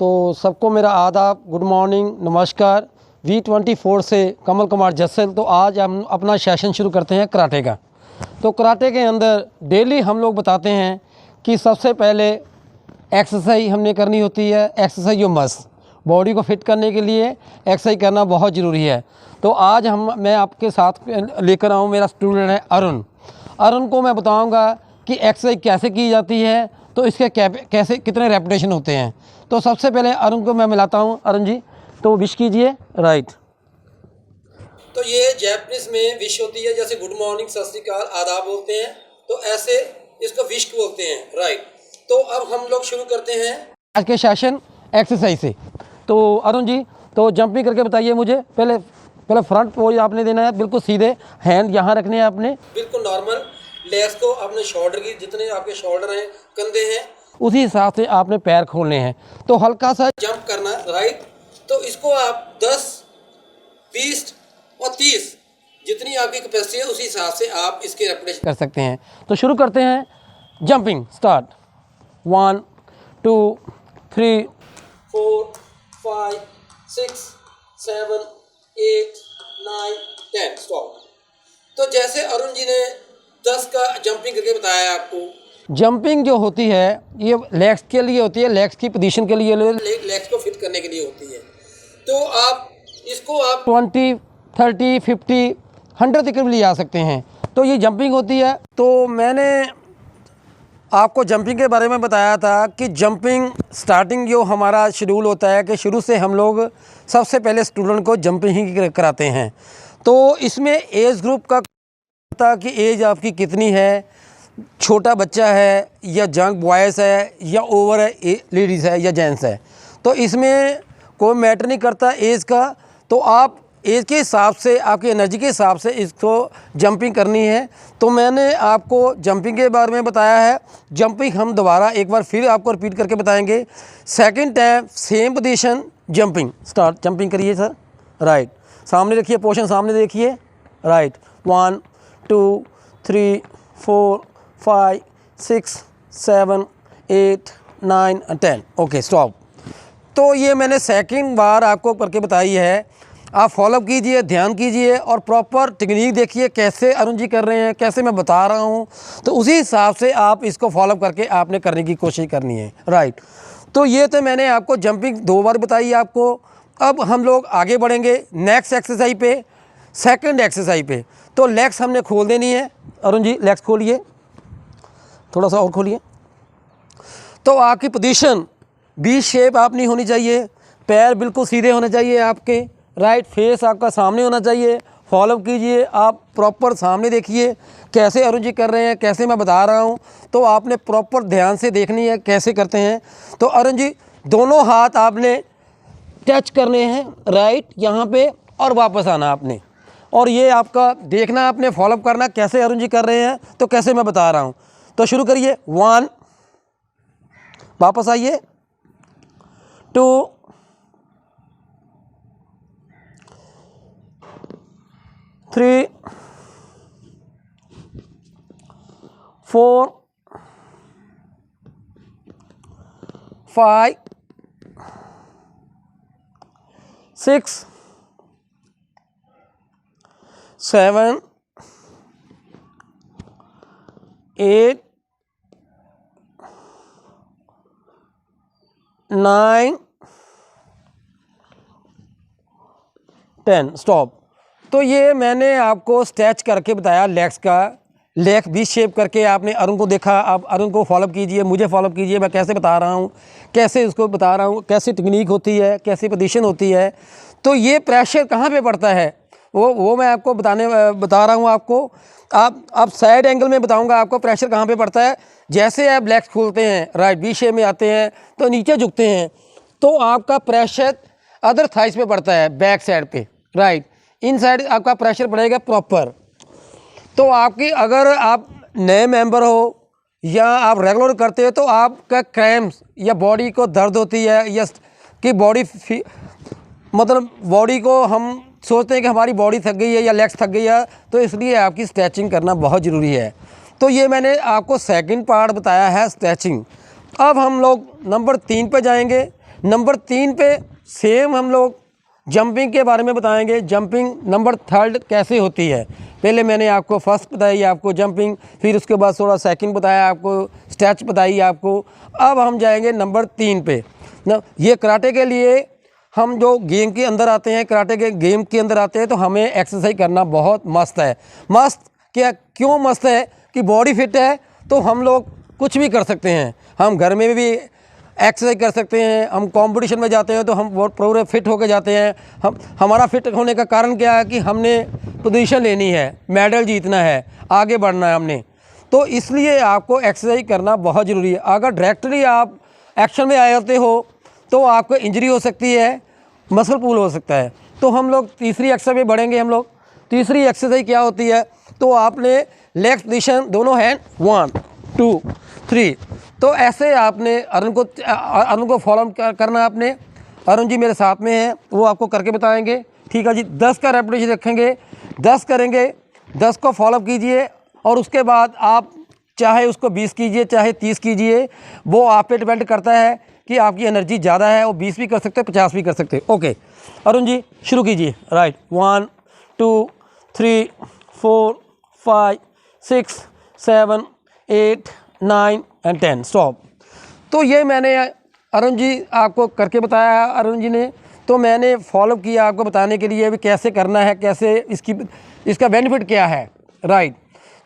तो सबको मेरा आदाब, गुड मॉर्निंग, नमस्कार। V24 से कमल कुमार जस्सल। तो आज हम अपना सेशन शुरू करते हैं कराटे का। तो कराटे के अंदर डेली हम लोग बताते हैं कि सबसे पहले एक्सरसाइज हमने करनी होती है। एक्सरसाइज जो मस्त बॉडी को फिट करने के लिए एक्सरसाइज करना बहुत ज़रूरी है। तो आज मैं आपके साथ लेकर आऊँ, मेरा स्टूडेंट है अरुण को मैं बताऊँगा कि एक्सरसाइज कैसे की जाती है, तो इसके कैसे कितने रेपिटेशन होते हैं। तो सबसे पहले अरुण को मैं मिलाता हूँ। अरुण जी, तो विश कीजिए। राइट। तो ये जैपनीज में विश होती है, जैसे गुड मॉर्निंग, सत श्री अकाल, आदाब बोलते हैं, तो ऐसे इसको विश बोलते हैं। राइट। तो अब हम लोग शुरू करते हैं आज के सेशन एक्सरसाइज से। तो अरुण जी, तो जंपिंग करके बताइए मुझे। पहले फ्रंट पोज आपने देना है, बिल्कुल सीधे हैंड यहाँ रखने हैं आपने, बिल्कुल नॉर्मल। लेग्स को अपने शोल्डर की, जितने आपके शोल्डर हैं, कंधे हैं, उसी हिसाब से आपने पैर खोलने हैं। तो हल्का सा जंप करना। राइट। तो इसको आप 10, 20 और 30 जितनी आपकी कैपेसिटी है उसी हिसाब से आप इसके रेपिटेशन कर सकते हैं। तो शुरू करते हैं। Jumping start. 1 2 3 4 5 6 7 8 9 10 स्टॉप। तो जैसे अरुण जी ने 10 का जंपिंग करके बताया आपको। जंपिंग जो होती है ये लेग्स के लिए होती है, लेग्स की पोजीशन के लिए, लेग्स को फिट करने के लिए होती है। तो आप इसको आप 20 30 50 100 तक भी आ सकते हैं। तो ये जंपिंग होती है। तो मैंने आपको जंपिंग के बारे में बताया था कि जंपिंग स्टार्टिंग जो हमारा शेड्यूल होता है कि शुरू से हम लोग सबसे पहले स्टूडेंट को जंपिंग ही कराते हैं। तो इसमें एज ग्रुप का था कि एज आपकी कितनी है, छोटा बच्चा है या जंग बॉयज़ है या ओवर है लेडीज़ है या जेंट्स है। तो इसमें कोई मैटर नहीं करता एज का। तो आप एज के हिसाब से, आपकी एनर्जी के हिसाब से इसको जंपिंग करनी है। तो मैंने आपको जंपिंग के बारे में बताया है। जंपिंग हम दोबारा एक बार फिर आपको रिपीट करके बताएंगे। Second time same position jumping start. Jumping करिए सर। राइट। सामने रखिए, पोजीशन सामने देखिए। राइट। 1 2 3 4 5 6 7 8 9 10। Okay stop. तो ये मैंने सेकंड बार आपको करके बताई है। आप फॉलोअप कीजिए, ध्यान कीजिए और प्रॉपर टेक्निक देखिए कैसे अरुण जी कर रहे हैं, कैसे मैं बता रहा हूँ। तो उसी हिसाब से आप इसको फॉलोअप करके आपने करने की कोशिश करनी है। राइट। तो ये तो मैंने आपको जंपिंग 2 बार बताई आपको। अब हम लोग आगे बढ़ेंगे नेक्स्ट एक्सरसाइज पे, सेकंड एक्सरसाइज पे। तो लेग्स हमने खोल देनी है। अरुण जी लेग्स खोलिए, थोड़ा सा और खोलिए। तो आपकी पोजीशन बी शेप आपनी होनी चाहिए, पैर बिल्कुल सीधे होने चाहिए आपके। राइट। फेस आपका सामने होना चाहिए। फॉलोअप कीजिए, आप प्रॉपर सामने देखिए कैसे अरुण जी कर रहे हैं, कैसे मैं बता रहा हूँ। तो आपने प्रॉपर ध्यान से देखनी है कैसे करते हैं। तो अरुण जी दोनों हाथ आपने टच करने हैं, राइट यहाँ पे, और वापस आना आपने। और ये आपका देखना, आपने फॉलोअप करना कैसे अरुण जी कर रहे हैं, तो कैसे मैं बता रहा हूँ। तो शुरू करिए। 1, वापस आइए। 2 3 4 5 6 7 8 9 10 स्टॉप। तो ये मैंने आपको स्ट्रेच करके बताया लेग्स का। लेग बी शेप करके आपने अरुण को देखा। आप अरुण को फॉलोअप कीजिए, मुझे फॉलोअप कीजिए, मैं कैसे बता रहा हूँ, कैसे उसको बता रहा हूँ, कैसी टेक्निक होती है, कैसी पोजीशन होती है। तो ये प्रेशर कहाँ पे पड़ता है वो मैं आपको बता रहा हूँ आपको। आप साइड एंगल में बताऊँगा आपको प्रेशर कहाँ पे पड़ता है। जैसे आप लेग्स खोलते हैं, राइट, बी शेप में आते हैं तो नीचे झुकते हैं, तो आपका प्रेशर अदर थाइस पे पड़ता है, बैक साइड पे। राइट। इन साइड आपका प्रेशर पड़ेगा प्रॉपर। तो आपकी, अगर आप नए मेंबर हो या आप रेगुलर करते हो, तो आपका क्रैम्प्स या बॉडी को दर्द होती है या कि मतलब बॉडी को हम सोचते हैं कि हमारी बॉडी थक गई है या लेग्स थक गई है, तो इसलिए आपकी स्ट्रेचिंग करना बहुत ज़रूरी है। तो ये मैंने आपको सेकंड पार्ट बताया है स्ट्रेचिंग। अब हम लोग नंबर 3 पे जाएंगे। नंबर 3 पे सेम हम लोग जंपिंग के बारे में बताएंगे। जंपिंग नंबर 3 कैसे होती है। पहले मैंने आपको फर्स्ट बताई आपको जंपिंग, फिर उसके बाद थोड़ा सेकंड बताया आपको, स्ट्रेच बताई आपको। अब हम जाएंगे नंबर 3 पे ना। ये कराटे के लिए हम जो गेम के अंदर आते हैं, कराटे के गेम के अंदर आते हैं, तो हमें एक्सरसाइज करना बहुत मस्त है। मस्त क्या क्यों मस्त है कि बॉडी फिट है तो हम लोग कुछ भी कर सकते हैं। हम घर में भी एक्सरसाइज कर सकते हैं, हम कंपटीशन में जाते हैं तो हम बहुत पूरे फिट होकर जाते हैं। हमारा फिट होने का कारण क्या है कि हमने पोजीशन लेनी है, मेडल जीतना है, आगे बढ़ना है हमने, तो इसलिए आपको एक्सरसाइज करना बहुत ज़रूरी है। अगर डायरेक्टली आप एक्शन में आए होते हो तो आपको इंजरी हो सकती है, मसल पुल हो सकता है। तो हम लोग तीसरी एक्सरसाइज में बढ़ेंगे। हम लोग तीसरी एक्सरसाइज क्या होती है, तो आपने लेग पोजीशन दोनों हैंड 1 2 3, तो ऐसे आपने अरुण को फॉलो करना। आपने अरुण जी मेरे साथ में हैं, वो आपको करके बताएंगे। ठीक है जी, 10 का रेपिटेशन रखेंगे, 10 करेंगे, 10 को फॉलो कीजिए और उसके बाद आप चाहे उसको 20 कीजिए चाहे 30 कीजिए, वो आप पे डिपेंड करता है कि आपकी एनर्जी ज़्यादा है। वो 20 भी कर सकते हैं, 50 भी कर सकते हैं। ओके अरुण जी शुरू कीजिए। Right 1 2 3 4 5 6 7 8 9 and 10 stop. तो ये मैंने अरुण जी आपको करके बताया अरुण जी ने, तो मैंने फॉलो किया आपको बताने के लिए भी कैसे करना है, कैसे इसका बेनिफिट क्या है। राइट,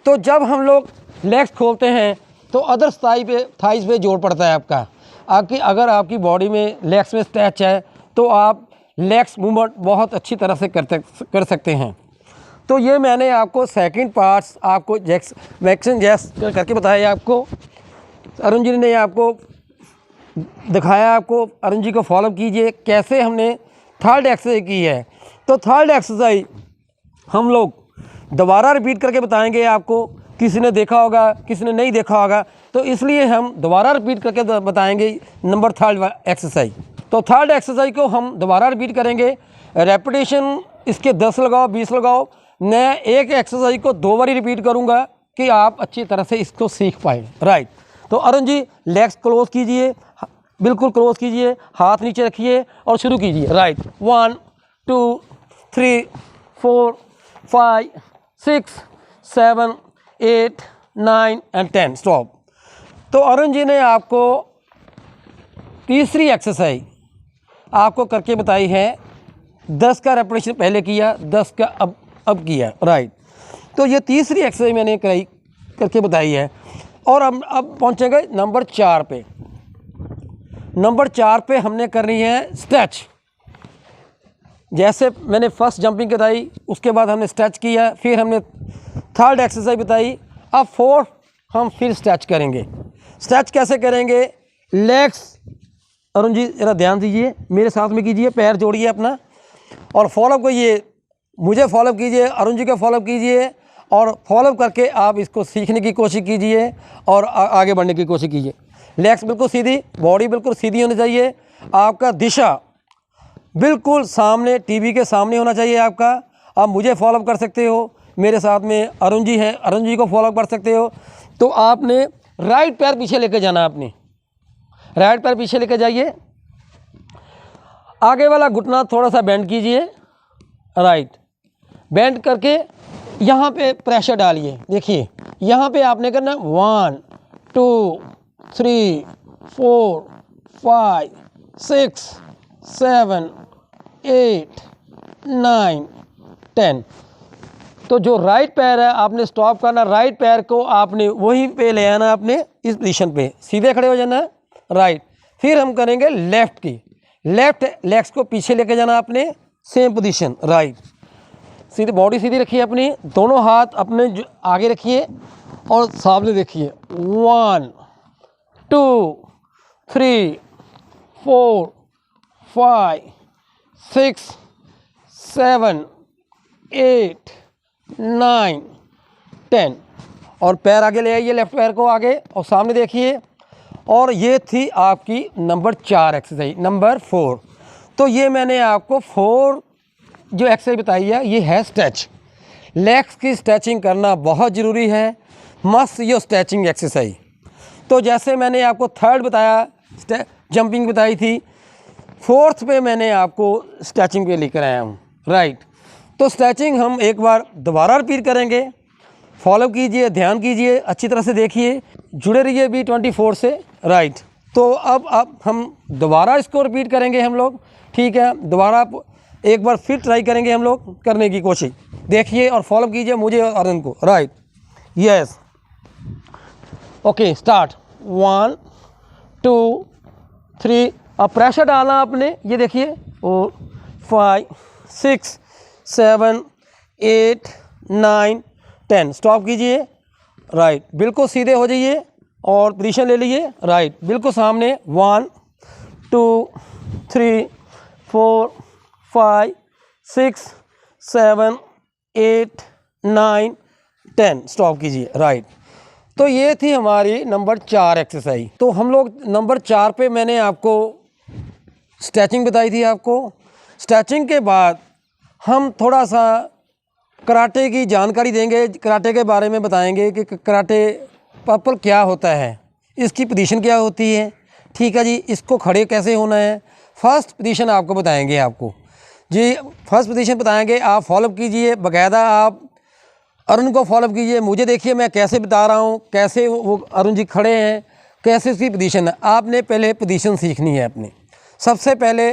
तो जब हम लोग लेग्स खोलते हैं तो अदर थाइस पे जोर पड़ता है आपकी अगर आपकी बॉडी में लेग्स में स्ट्रेच है तो आप लेग्स मूवमेंट बहुत अच्छी तरह से कर सकते हैं। तो ये मैंने आपको सेकंड पार्ट्स आपको वैक्सीन जैस करके बताया आपको। अरुण जी ने आपको दिखाया आपको। अरुण जी को फॉलो कीजिए कैसे हमने थर्ड एक्सरसाइज की है। तो थर्ड एक्सरसाइज हम लोग दोबारा रिपीट करके बताएंगे आपको। किसी ने देखा होगा, किसी ने नहीं देखा होगा, तो इसलिए हम दोबारा रिपीट करके बताएंगे नंबर 3 एक्सरसाइज। तो थर्ड एक्सरसाइज को हम दोबारा रिपीट करेंगे। रेपिटेशन इसके 10 लगाओ, 20 लगाओ। मैं एक एक्सरसाइज को 2 बार रिपीट करूंगा कि आप अच्छी तरह से इसको सीख पाए। राइट, तो अरुण जी लेग्स क्लोज कीजिए, बिल्कुल क्लोज कीजिए, हाथ नीचे रखिए और शुरू कीजिए। Right 1 2 3 4 5 6 7 8 9 and 10 stop. तो अरुण जी ने आपको तीसरी एक्सरसाइज आपको करके बताई है। 10 का रेपिटेशन पहले किया, 10 का अब किया। राइट, तो ये तीसरी एक्सरसाइज मैंने करके बताई है। और अब पहुंचेंगे नंबर 4 पे। नंबर 4 पे हमने करनी है स्ट्रेच। जैसे मैंने फर्स्ट जंपिंग बताई, उसके बाद हमने स्ट्रेच किया, फिर हमने थर्ड एक्सरसाइज बताई, अब फोर्थ हम फिर स्ट्रेच करेंगे। स्ट्रेच कैसे करेंगे? लेग्स, अरुण जी ज़रा ध्यान दीजिए, मेरे साथ में कीजिए, पैर जोड़िए अपना और फॉलो करिए, मुझे फॉलो कीजिए, अरुण जी को फॉलो कीजिए और फॉलो करके आप इसको सीखने की कोशिश कीजिए और आगे बढ़ने की कोशिश कीजिए। लेग्स बिल्कुल सीधी, बॉडी बिल्कुल सीधी होनी चाहिए, आपका दिशा बिल्कुल सामने, टीवी के सामने होना चाहिए आपका। आप मुझे फॉलो कर सकते हो, मेरे साथ में अरुण जी हैं, अरुण जी को फॉलो कर सकते हो। तो आपने राइट पैर पीछे लेके जाना, आपने राइट पैर पीछे लेके जाइए, आगे वाला घुटना थोड़ा सा बेंड कीजिए। राइट, बेंड करके यहाँ पे प्रेशर डालिए। देखिए यहाँ पे आपने करना 1 2 3 4 5 6 7 8 9 10। तो जो राइट पैर है आपने स्टॉप करना, राइट पैर को आपने वहीं पे ले आना, आपने इस पोजीशन पे सीधे खड़े हो जाना। राइट, फिर हम करेंगे लेफ्ट की, लेफ्ट लेग्स को पीछे लेके जाना आपने, सेम पोजीशन। राइट, सीधे बॉडी सीधी रखिए अपनी, दोनों हाथ अपने आगे रखिए और सामने देखिए। 1 2 3 4 5 6 7 8 9 10 और पैर आगे ले आइए, लेफ्ट पैर को आगे और सामने देखिए। और ये थी आपकी नंबर 4 एक्सरसाइज। नंबर 4, तो ये मैंने आपको 4 जो एक्सरसाइज बताई है, ये है स्ट्रेच। लेग्स की स्ट्रेचिंग करना बहुत ज़रूरी है, मस्ट यो स्ट्रेचिंग एक्सरसाइज। तो जैसे मैंने आपको थर्ड बताया, जंपिंग बताई थी, फोर्थ पे मैंने आपको स्ट्रेचिंग पे लेकर आया हूँ, राइट। तो स्ट्रेचिंग हम एक बार दोबारा रिपीट करेंगे, फॉलो कीजिए, ध्यान कीजिए, अच्छी तरह से देखिए, जुड़े रहिए B24 से, राइट। तो अब हम दोबारा इसको रिपीट करेंगे हम लोग, ठीक है। दोबारा एक बार फिर ट्राई करेंगे हम लोग करने की कोशिश, देखिए और फॉलो कीजिए मुझे और अरुण को, राइट। Yes, okay, start. 1 2 3, अब प्रेशर डालना आपने, ये देखिए, 4 5 6 7 8 9 10, स्टॉप कीजिए, राइट। बिल्कुल सीधे हो जाइए और पोजीशन ले लीजिए, राइट, बिल्कुल सामने। 1 2 3 4 5 6 7 8 9 10, स्टॉप कीजिए, राइट। तो ये थी हमारी नंबर 4 एक्सरसाइज। तो हम लोग नंबर 4 पे मैंने आपको स्ट्रेचिंग बताई थी आपको। स्ट्रेचिंग के बाद हम थोड़ा सा कराटे की जानकारी देंगे, कराटे के बारे में बताएंगे कि कराटे प्रॉपर क्या होता है, इसकी पोजीशन क्या होती है, ठीक है जी। इसको खड़े कैसे होना है, फर्स्ट पोजीशन आपको बताएंगे, आपको जी फर्स्ट पोजीशन बताएंगे। आप फॉलो कीजिए बाकायदा, आप अरुण को फॉलो कीजिए, मुझे देखिए मैं कैसे बता रहा हूँ, कैसे वो अरुण जी खड़े हैं, कैसे उसकी पोजीशन है। आपने पहले पोजीशन सीखनी है अपनी। सबसे पहले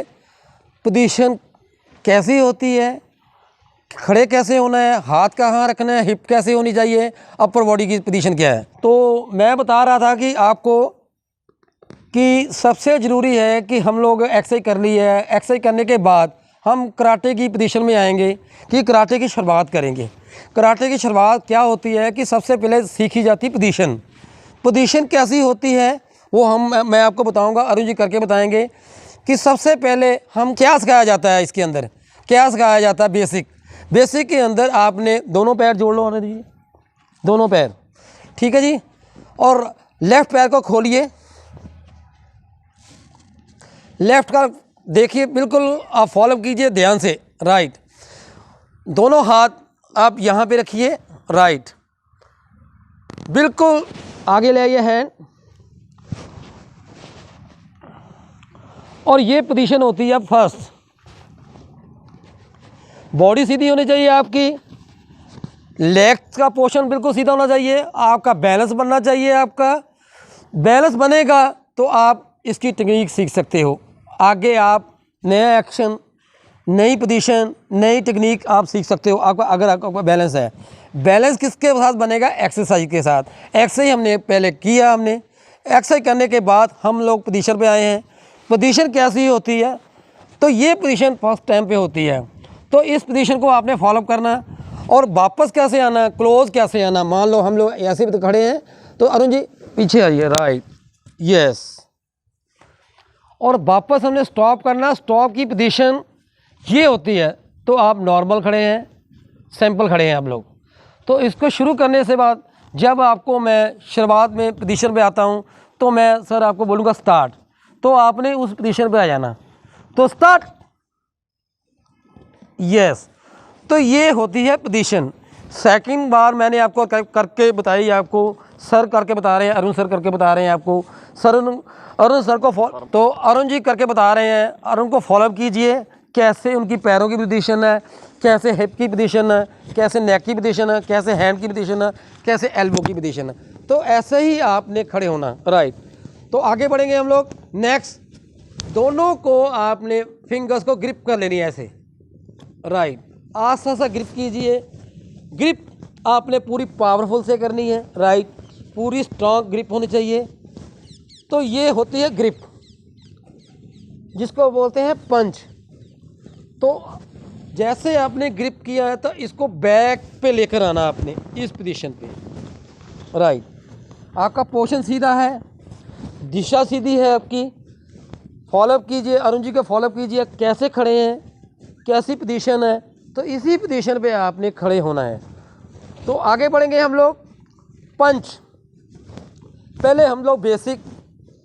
पोजीशन कैसी होती है, खड़े कैसे होना है, हाथ कहाँ रखना है, हिप कैसे होनी चाहिए, अपर बॉडी की पोजीशन क्या है। तो मैं बता रहा था कि आपको कि सबसे ज़रूरी है कि हम लोग एक्सरसाइज कर ली है, एक्सरसाइज करने के बाद हम कराटे की पोजीशन में आएंगे कि कराटे की शुरुआत करेंगे। कराटे की शुरुआत क्या होती है कि सबसे पहले सीखी जाती पोजीशन। पोजीशन कैसी होती है वो मैं आपको बताऊंगा, अरुण जी करके बताएंगे कि सबसे पहले हम क्या सिखाया जाता है, इसके अंदर क्या सिखाया जाता है। बेसिक के अंदर आपने दोनों पैर जोड़ लो, आने दीजिए, दोनों पैर, ठीक है जी। और लेफ़्ट पैर को खोलिए, लेफ़्ट का देखिए, बिल्कुल आप फॉलो कीजिए ध्यान से, राइट। दोनों हाथ आप यहाँ पे रखिए, राइट, बिल्कुल आगे ले आइए हैंड, और ये पोजीशन होती है फर्स्ट। बॉडी सीधी होनी चाहिए आपकी, लेग्स का पोर्शन बिल्कुल सीधा होना चाहिए, आपका बैलेंस बनना चाहिए। आपका बैलेंस बनेगा तो आप इसकी टेक्निक सीख सकते हो। आगे आप नया एक्शन, नई पोजीशन, नई टेक्निक आप सीख सकते हो, आपका अगर आपका बैलेंस है। बैलेंस किसके साथ बनेगा, एक्सरसाइज के साथ। एक्सरसाइज हमने पहले किया, हमने एक्सरसाइज करने के बाद हम लोग पोजीशन पे आए हैं। पोजीशन कैसी होती है, तो ये पोजीशन फर्स्ट टाइम पे होती है, तो इस पोजीशन को आपने फॉलो करना। और वापस कैसे आना, क्लोज कैसे आना। मान लो हम लोग ऐसे भी खड़े हैं, तो अरुण जी पीछे आइए, राइट, यस, और वापस हमने स्टॉप करना। स्टॉप की पोजीशन ये होती है, तो आप नॉर्मल खड़े हैं, सिंपल खड़े हैं आप लोग। तो इसको शुरू करने से बाद जब आपको मैं शुरुआत में पोजीशन पे आता हूँ, तो मैं सर आपको बोलूँगा स्टार्ट, तो आपने उस पोजीशन पे आ जाना। तो स्टार्ट, यस। तो ये होती है पोजीशन। सेकंड बार मैंने आपको करके बताई, आपको सर करके बता रहे हैं, अरुण सर करके बता रहे हैं आपको, अरुण सर को तो अरुण जी करके बता रहे हैं, अरुण को फॉलो कीजिए, कैसे उनकी पैरों की पोजीशन है, कैसे हिप की पोजीशन है, कैसे नेक की पोजीशन है, कैसे हैंड की पोजीशन है, कैसे एल्बो की पोजीशन है। तो ऐसे ही आपने खड़े होना, राइट। तो आगे बढ़ेंगे हम लोग। नेक्स्ट, दोनों को आपने फिंगर्स को ग्रिप कर लेनी है ऐसे, राइट, आस्ता सा ग्रिप कीजिए। ग्रिप आपने पूरी पावरफुल से करनी है, राइट, पूरी स्ट्रॉन्ग ग्रिप होनी चाहिए। तो ये होती है ग्रिप, जिसको बोलते हैं पंच। तो जैसे आपने ग्रिप किया है, तो इसको बैक पे लेकर आना आपने, इस पोजीशन पे, राइट। आपका पोर्शन सीधा है, दिशा सीधी है आपकी। फॉलो कीजिए, अरुण जी को फॉलो कीजिए, कैसे खड़े हैं, कैसी पोजीशन है, तो इसी पोजीशन पे आपने खड़े होना है। तो आगे बढ़ेंगे हम लोग। पंच, पहले हम लोग बेसिक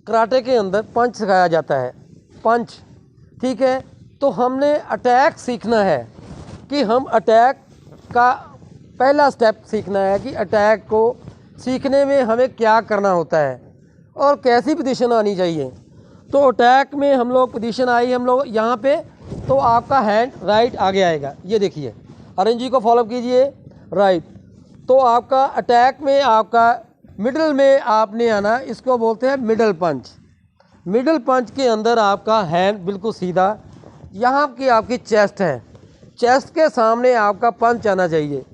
कराटे के अंदर पंच सिखाया जाता है, पंच, ठीक है। तो हमने अटैक सीखना है कि हम अटैक का पहला स्टेप सीखना है कि अटैक को सीखने में हमें क्या करना होता है और कैसी पोजीशन आनी चाहिए। तो अटैक में हम लोग पोजीशन आई हम लोग यहाँ पे, तो आपका हैंड राइट आगे आएगा। ये देखिए अरुण जी को फॉलो कीजिए, राइट। तो आपका अटैक में आपका मिडल में आपने आना, इसको बोलते हैं मिडल पंच। मिडल पंच के अंदर आपका हैंड बिल्कुल सीधा, यहाँ की आपकी चेस्ट है, चेस्ट के सामने आपका पंच आना चाहिए।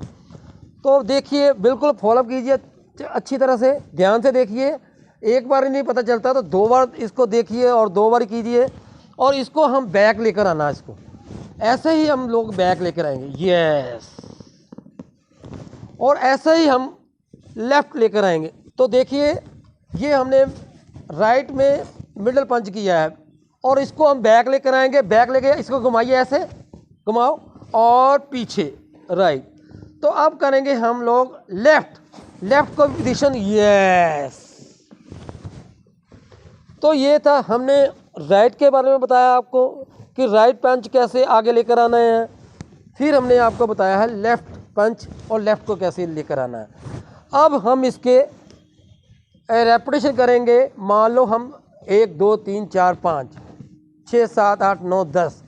तो देखिए बिल्कुल फॉलो कीजिए अच्छी तरह से, ध्यान से देखिए, एक बार ही नहीं पता चलता तो 2 बार इसको देखिए और 2 बार कीजिए। और इसको हम बैक लेकर आना, इसको ऐसे ही हम लोग बैक लेकर आएंगे, यस। और ऐसे ही हम लेफ़्ट लेकर आएंगे। तो देखिए ये हमने राइट में मिडल पंच किया है और इसको हम बैक लेकर आएंगे, बैक लेके इसको घुमाइए, ऐसे घुमाओ और पीछे, राइट। तो अब करेंगे हम लोग लेफ़्ट, लेफ़्ट को पोजीशन, यस। तो ये था, हमने राइट के बारे में बताया आपको कि राइट पंच कैसे आगे लेकर आना है। फिर हमने आपको बताया है लेफ़्ट पंच और लेफ़्ट को कैसे लेकर आना है। अब हम इसके रेपिटेशन करेंगे। मान लो हम 1 2 3 4 5 6 7 8 9 10,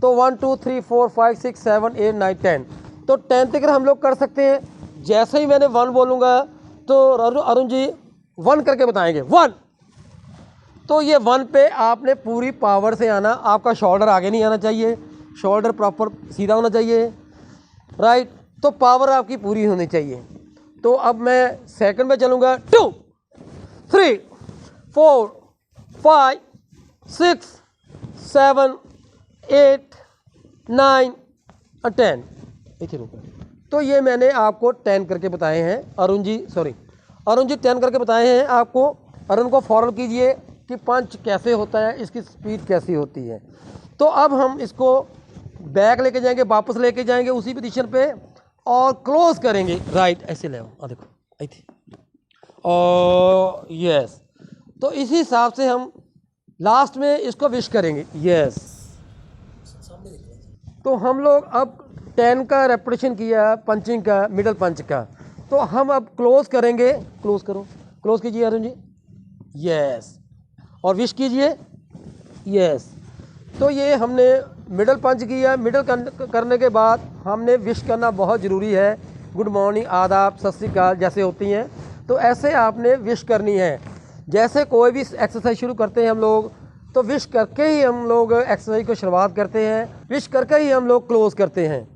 तो 1 2 3 4 5 6 7 8 9 10, तो 10 तक हम लोग कर सकते हैं। जैसे ही मैंने 1 बोलूँगा तो अरुण जी 1 करके बताएंगे, 1। तो ये 1 पे आपने पूरी पावर से आना, आपका शोल्डर आगे नहीं आना चाहिए, शोल्डर प्रॉपर सीधा होना चाहिए, राइट। तो पावर आपकी पूरी होनी चाहिए। तो अब मैं सेकंड में चलूँगा, 2 3 4 5 6 7 8 9 और 10, इतने रुको। तो ये मैंने आपको 10 करके बताए हैं, अरुण जी 10 करके बताए हैं आपको। अरुण को फॉलो कीजिए कि पंच कैसे होता है, इसकी स्पीड कैसी होती है। तो अब हम इसको बैक लेके जाएंगे, वापस लेके जाएंगे उसी पोजीशन पे और क्लोज करेंगे, राइट। ऐसे ले आओ, देखो आई थी, और यस। तो इसी हिसाब से हम लास्ट में इसको विश करेंगे, यस। तो हम लोग अब 10 का रेपिटेशन किया पंचिंग का, मिडल पंच का। तो हम अब क्लोज करेंगे, क्लोज करो, क्लोज कीजिए अरुण जी, यस। और विश कीजिए, यस। तो ये हमने मिडल पंच किया। मिडल करने के बाद हमने विश करना बहुत ज़रूरी है। गुड मॉर्निंग, आदाब, सत श्री अकाल जैसे होती हैं, तो ऐसे आपने विश करनी है। जैसे कोई भी एक्सरसाइज शुरू करते हैं हम लोग, तो विश करके ही हम लोग एक्सरसाइज को शुरुआत करते हैं, विश करके ही हम लोग क्लोज करते हैं।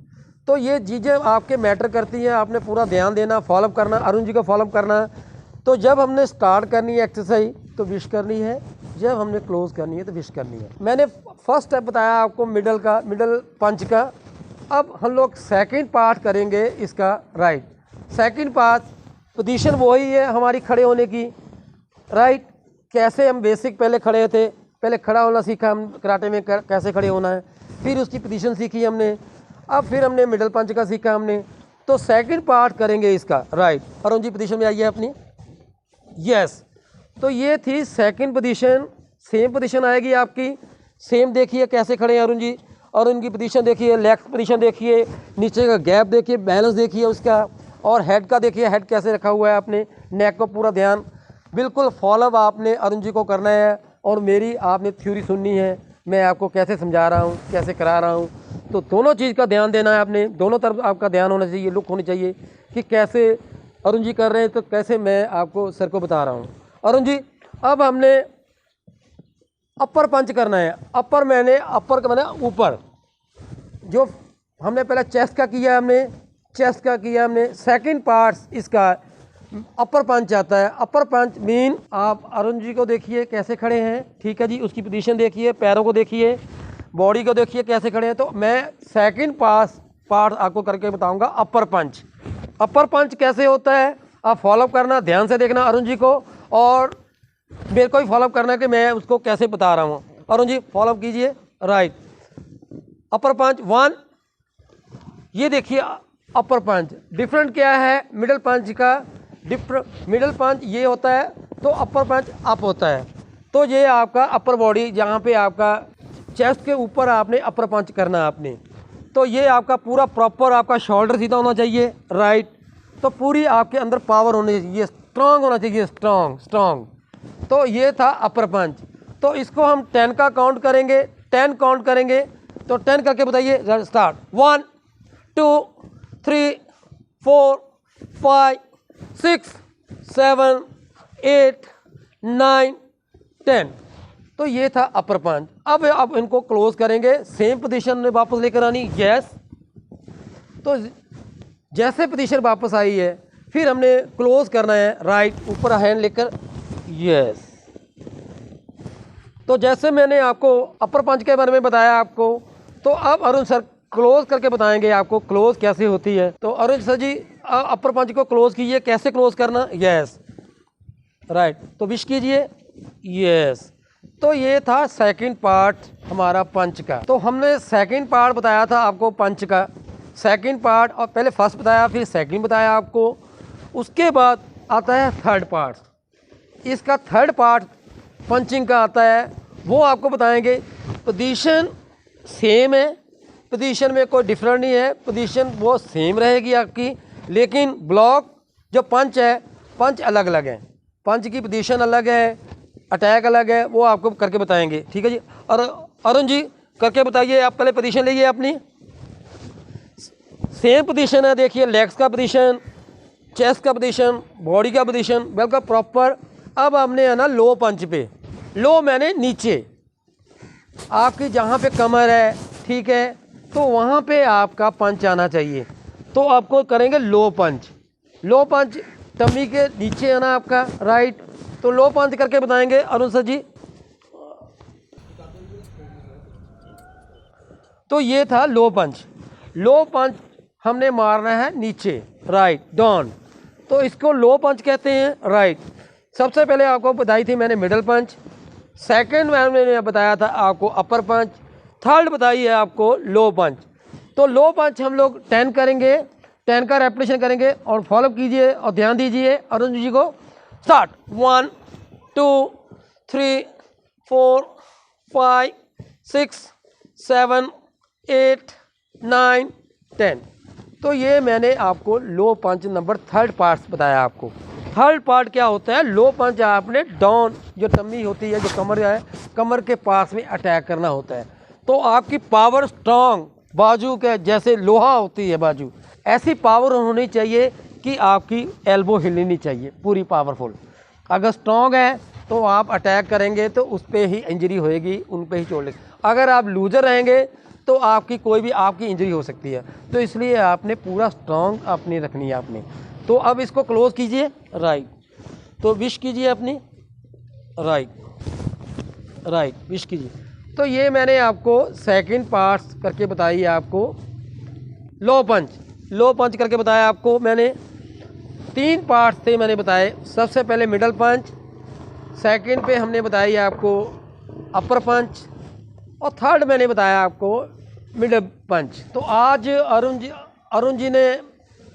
तो ये चीज़ें आपके मैटर करती हैं, आपने पूरा ध्यान देना, फॉलो करना, अरुण जी को फॉलो करना। तो जब हमने स्टार्ट करनी है एक्सरसाइज तो विश करनी है, जब हमने क्लोज करनी है तो विश करनी है। मैंने फर्स्ट स्टेप बताया आपको मिडल का, मिडल पंच का। अब हम लोग सेकंड पार्ट करेंगे इसका, राइट। सेकंड पार्ट पोजीशन वही है हमारी खड़े होने की, राइट। कैसे हम बेसिक पहले खड़े थे, पहले खड़ा होना सीखा हम कराटे में, कैसे खड़े होना है, फिर उसकी पोजीशन सीखी हमने। अब फिर हमने मिडल पंच का सीखा हमने। तो सेकंड पार्ट करेंगे इसका, राइट। अरुण जी पोजीशन में आइए अपनी, यस। तो ये थी सेकंड पोजीशन। सेम पोजीशन आएगी आपकी, सेम देखिए कैसे खड़े हैं अरुण जी, और उनकी पोजीशन देखिए, लेग पोजीशन देखिए, नीचे का गैप देखिए, बैलेंस देखिए उसका, और हेड का देखिए, हेड कैसे रखा हुआ है आपने, नेक को पूरा ध्यान बिल्कुल फॉलो आपने अरुण जी को करना है। और मेरी आपने थ्योरी सुननी है, मैं आपको कैसे समझा रहा हूँ, कैसे करा रहा हूँ। तो दोनों चीज़ का ध्यान देना है आपने, दोनों तरफ आपका ध्यान होना चाहिए, लुक होनी चाहिए कि कैसे अरुण जी कर रहे हैं तो कैसे मैं आपको सर को बता रहा हूँ। अरुण जी अब हमने अपर पंच करना है। अपर का मैंने ऊपर, जो हमने पहले चेस्ट का किया, हमने सेकंड पार्ट्स इसका अपर पंच आता है। अपर पंच मीन आप अरुण जी को देखिए कैसे खड़े हैं, ठीक है जी, उसकी पोजीशन देखिए, पैरों को देखिए, बॉडी को देखिए कैसे खड़े हैं। तो मैं सेकंड पार्ट आपको करके बताऊंगा अपर पंच। अपर पंच कैसे होता है आप फॉलो करना, ध्यान से देखना अरुण जी को, और मेरे को ही फॉलो करना है कि मैं उसको कैसे बता रहा हूँ। अरुण जी फॉलो कीजिए, राइट। अपर पंच 1, ये देखिए अपर पंच। डिफरेंट क्या है मिडल पंच का, मिडल पंच ये होता है तो अपर पंच अप होता है। तो ये आपका अपर बॉडी, जहाँ पे आपका चेस्ट के ऊपर आपने अपर पंच करना है आपने। तो ये आपका पूरा प्रॉपर आपका शोल्डर सीधा होना चाहिए, राइट। तो पूरी आपके अंदर पावर होनी चाहिए, स्ट्रांग होना चाहिए, स्ट्रांग। तो ये था अपर पंच। तो इसको हम 10 का काउंट करेंगे, 10 काउंट करेंगे। तो 10 करके बताइए, स्टार्ट। 1 2 3 4 5 6 7 8 9 10। तो ये था अपर पंच। अब इनको क्लोज करेंगे, सेम पोजीशन में वापस लेकर आनी, यस। तो जैसे पोजीशन वापस आई है, फिर हमने क्लोज करना है, राइट ऊपर हैंड लेकर, यस। तो जैसे मैंने आपको अपर पंच के बारे में बताया आपको, तो अब अरुण सर क्लोज करके बताएंगे आपको क्लोज कैसे होती है। तो अरुण सर जी अपर पंच को क्लोज कीजिए, कैसे क्लोज करना, यस, राइट। तो विश कीजिए, यस। तो ये था सेकंड पार्ट हमारा पंच का। तो हमने सेकंड पार्ट बताया था आपको पंच का, सेकंड पार्ट, और पहले फर्स्ट बताया फिर सेकंड बताया आपको। उसके बाद आता है थर्ड पार्ट। इसका थर्ड पार्ट पंचिंग का आता है, वो आपको बताएंगे। पोजीशन सेम है, पोजीशन में कोई डिफरेंट नहीं है, पोजीशन वो सेम रहेगी आपकी, लेकिन ब्लॉक जो पंच है, पंच अलग अलग है, पंच की पोजीशन अलग है, अटैक अलग है, वो आपको करके बताएंगे, ठीक है जी। और अरुण जी करके बताइए, आप पहले पोजीशन लीजिए अपनी। सेम पोजीशन है, देखिए लेग्स का पोजीशन, चेस्ट का पोजीशन, बॉडी का पोजीशन बिल्कुल प्रॉपर। अब हमने है ना लो पंच पे, लो मैंने नीचे, आपकी जहाँ पे कमर है, ठीक है, तो वहाँ पे आपका पंच आना चाहिए। तो आपको करेंगे लो पंच, लो पंच टमी के नीचे आना आपका, राइट। तो लो पंच करके बताएंगे अरुण सर जी। तो ये था लो पंच। लो पंच हमने मारना है नीचे, राइट, डाउन, तो इसको लो पंच कहते हैं, राइट। सबसे पहले आपको बताई थी मैंने मिडल पंच, सेकंड मैंने बताया था आपको अपर पंच, थर्ड बताई है आपको लो पंच। तो लो पंच हम लोग 10 करेंगे, 10 का रेपिटेशन करेंगे, और फॉलो कीजिए और ध्यान दीजिए अरुण जी को। स्टार्ट। 1 2 3 4 5 6 7 8 9 10। तो ये मैंने आपको लो पंच नंबर थर्ड पार्ट बताया आपको। थर्ड पार्ट क्या होता है, लो पंच आपने डाउन जो टम्मी होती है, जो कमर है, कमर के पास में अटैक करना होता है। तो आपकी पावर स्ट्रांग, बाजू के जैसे लोहा होती है बाजू, ऐसी पावर होनी चाहिए कि आपकी एल्बो हिलनी नहीं चाहिए, पूरी पावरफुल। अगर स्ट्रांग है तो आप अटैक करेंगे तो उस पर ही इंजरी होएगी, उन पे ही चोट लगेगी। अगर आप लूजर रहेंगे तो आपकी कोई भी आपकी इंजरी हो सकती है। तो इसलिए आपने पूरा स्ट्रांग अपनी रखनी है आपने। तो अब इसको क्लोज कीजिए, राइट। तो विश कीजिए अपनी, राइट, राइट, विश कीजिए। तो ये मैंने आपको सेकंड पार्ट्स करके बताई है आपको। लो पंच, लो पंच करके बताया आपको मैंने। 3 पार्ट्स थे मैंने बताए। सबसे पहले मिडल पंच, सेकंड पे हमने बताई आपको अपर पंच, और थर्ड मैंने बताया आपको मिडल पंच। तो आज अरुण जी ने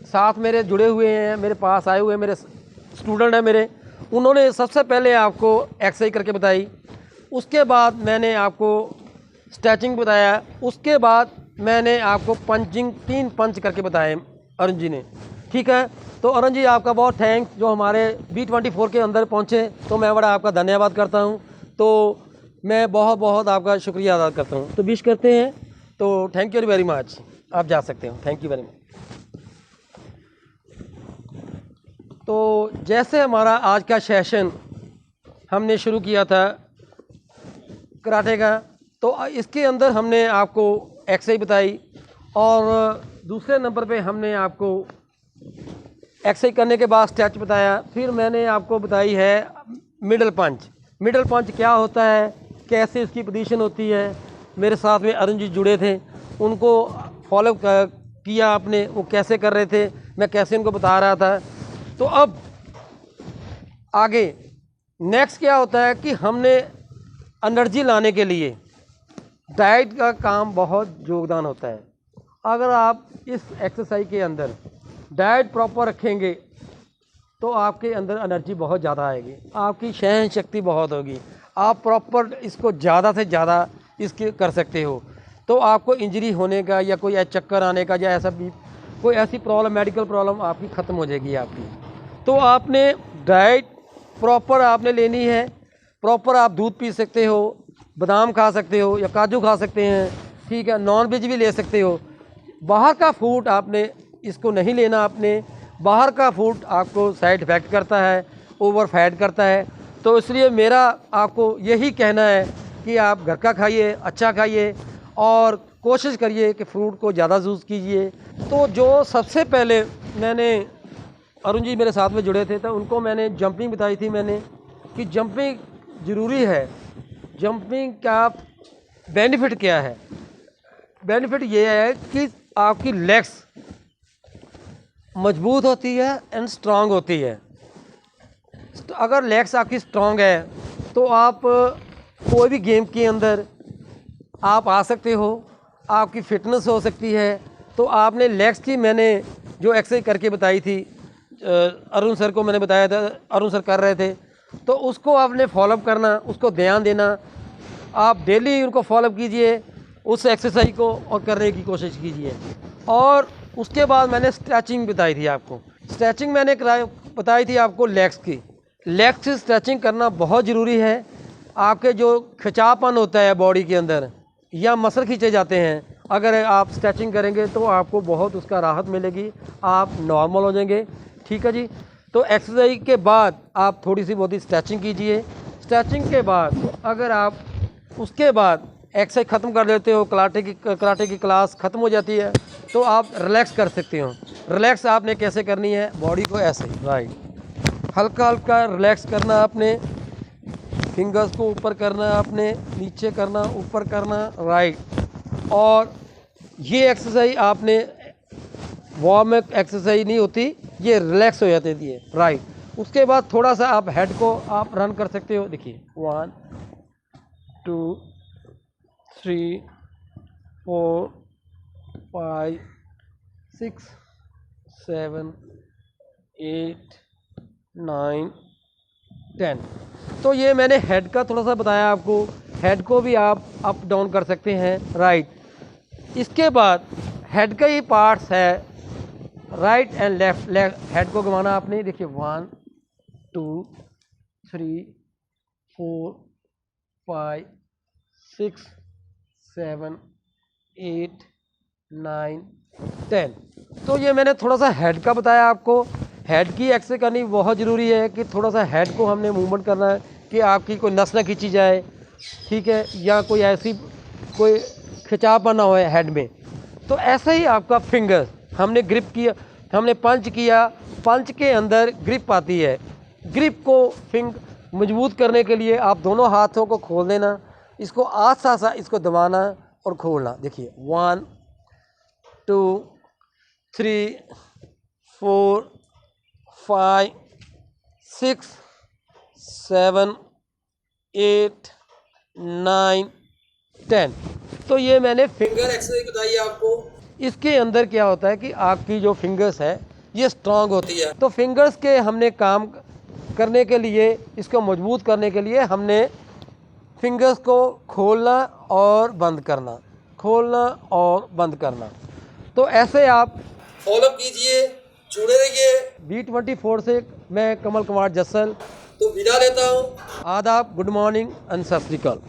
साथ मेरे जुड़े हुए हैं, मेरे पास आए हुए मेरे स्टूडेंट हैं मेरे, उन्होंने सबसे पहले आपको एक्सरसाइज करके बताई, उसके बाद मैंने आपको स्ट्रेचिंग बताया, उसके बाद मैंने आपको पंचिंग 3 पंच करके बताए अरुण जी ने, ठीक है। तो अरुण जी आपका बहुत थैंक्स, जो हमारे B24 के अंदर पहुँचे, तो मैं बड़ा आपका धन्यवाद करता हूँ। तो मैं बहुत बहुत आपका शुक्रिया अदा करता हूँ। तो विश करते हैं, तो थैंक यू वेरी मच, आप जा सकते हो, थैंक यू वेरी मच। तो जैसे हमारा आज का सेशन हमने शुरू किया था कराटे का, तो इसके अंदर हमने आपको एक्सरसाइज बताई, और दूसरे नंबर पे हमने आपको एक्सरसाइज करने के बाद स्ट्रेच बताया। फिर मैंने आपको बताई है मिडल पंच। मिडल पंच क्या होता है, कैसे इसकी पोजीशन होती है। मेरे साथ में अरुण जी जुड़े थे, उनको फॉलो किया आपने, वो कैसे कर रहे थे, मैं कैसे उनको बता रहा था। तो अब आगे नेक्स्ट क्या होता है कि हमने एनर्जी लाने के लिए डाइट का काम बहुत योगदान होता है। अगर आप इस एक्सरसाइज के अंदर डाइट प्रॉपर रखेंगे तो आपके अंदर एनर्जी बहुत ज़्यादा आएगी, आपकी सहन शक्ति बहुत होगी, आप प्रॉपर इसको ज़्यादा से ज़्यादा इसके कर सकते हो। तो आपको इंजरी होने का या कोई चक्कर आने का या ऐसा भी कोई ऐसी प्रॉब्लम, मेडिकल प्रॉब्लम आपकी ख़त्म हो जाएगी आपकी। तो आपने डाइट प्रॉपर आपने लेनी है, प्रॉपर आप दूध पी सकते हो, बादाम खा सकते हो या काजू खा सकते हैं, ठीक है, नॉन वेज भी ले सकते हो। बाहर का फूड आपने इसको नहीं लेना। आपने बाहर का फूड आपको साइड इफ़ेक्ट करता है, ओवर फैट करता है। तो इसलिए मेरा आपको यही कहना है कि आप घर का खाइए, अच्छा खाइए और कोशिश करिए कि फ्रूट को ज़्यादा यूज़ कीजिए। तो जो सबसे पहले मैंने, अरुण जी मेरे साथ में जुड़े थे तो उनको मैंने जंपिंग बताई थी मैंने कि जंपिंग ज़रूरी है। जंपिंग का बेनिफिट क्या है? बेनिफिट ये है कि आपकी लेग्स मजबूत होती है एंड स्ट्रांग होती है। तो अगर लेग्स आपकी स्ट्रांग है तो आप कोई भी गेम के अंदर आप आ सकते हो, आपकी फ़िटनेस हो सकती है। तो आपने लेग्स की मैंने जो एक्सरसाइज करके बताई थी, अरुण सर को मैंने बताया था, अरुण सर कर रहे थे, तो उसको आपने फॉलोअप करना, उसको ध्यान देना। आप डेली उनको फॉलोअप कीजिए उस एक्सरसाइज को और करने की कोशिश कीजिए। और उसके बाद मैंने स्ट्रेचिंग बताई थी आपको। स्ट्रेचिंग मैंने बताई थी आपको लेग्स की। लेग्स की स्ट्रेचिंग करना बहुत ज़रूरी है। आपके जो खिंचावपन होता है बॉडी के अंदर या मसल खींचे जाते हैं, अगर आप स्ट्रेचिंग करेंगे तो आपको बहुत उसका राहत मिलेगी, आप नॉर्मल हो जाएंगे। ठीक है जी। तो एक्सरसाइज के बाद आप थोड़ी सी बहुत ही स्ट्रेचिंग कीजिए। स्ट्रेचिंग के बाद अगर आप उसके बाद एक्सरसाइज ख़त्म कर देते हो, कराटे की क्लास ख़त्म हो जाती है, तो आप रिलैक्स कर सकते हो। रिलैक्स आपने कैसे करनी है? बॉडी को ऐसे, राइट, हल्का हल्का रिलैक्स करना आपने। फिंगर्स को ऊपर करना आपने, नीचे करना, ऊपर करना, राइट। और ये एक्सरसाइज आपने वार्म अप एक्सरसाइज नहीं होती, ये रिलैक्स हो जाती है, राइट। उसके बाद थोड़ा सा आप हेड को आप रन कर सकते हो। देखिए 1 2 3 4 5 6 7 8 9 10। तो ये मैंने हेड का थोड़ा सा बताया आपको। हेड को भी आप अप डाउन कर सकते हैं, राइट। इसके बाद हेड का ही पार्ट्स है राइट एंड लेफ्ट। हेड को घुमाना आपने, देखिए 1 2 3 4 5 6 7 8 9 10। तो ये मैंने थोड़ा सा हेड का बताया आपको। हेड की एक्सरसाइज करनी बहुत ज़रूरी है कि थोड़ा सा हेड को हमने मूवमेंट करना है कि आपकी कोई नस ना खींची जाए, ठीक है, या कोई ऐसी कोई खिंचावपन ना हो हेड में। तो ऐसे ही आपका फिंगर, हमने ग्रिप किया, हमने पंच किया, पंच के अंदर ग्रिप आती है। ग्रिप को मजबूत करने के लिए आप दोनों हाथों को खोल देना, इसको आस्ता सा इसको दबाना और खोलना। देखिए 1 2 3 4 5 6 7 8 9 10। तो ये मैंने फिंगर एक्सरसाइज बताई आपको। इसके अंदर क्या होता है कि आपकी जो फिंगर्स है ये स्ट्रांग होती है। तो फिंगर्स के हमने काम करने के लिए, इसको मजबूत करने के लिए हमने फिंगर्स को खोलना और बंद करना, खोलना और बंद करना। तो ऐसे आप फॉलो कीजिए, जुड़े रहिए। B24 से मैं कमल कुमार जस्सल तो विदा लेता हूँ। आदाब, गुड मॉर्निंग एंड सत श्री अकाल।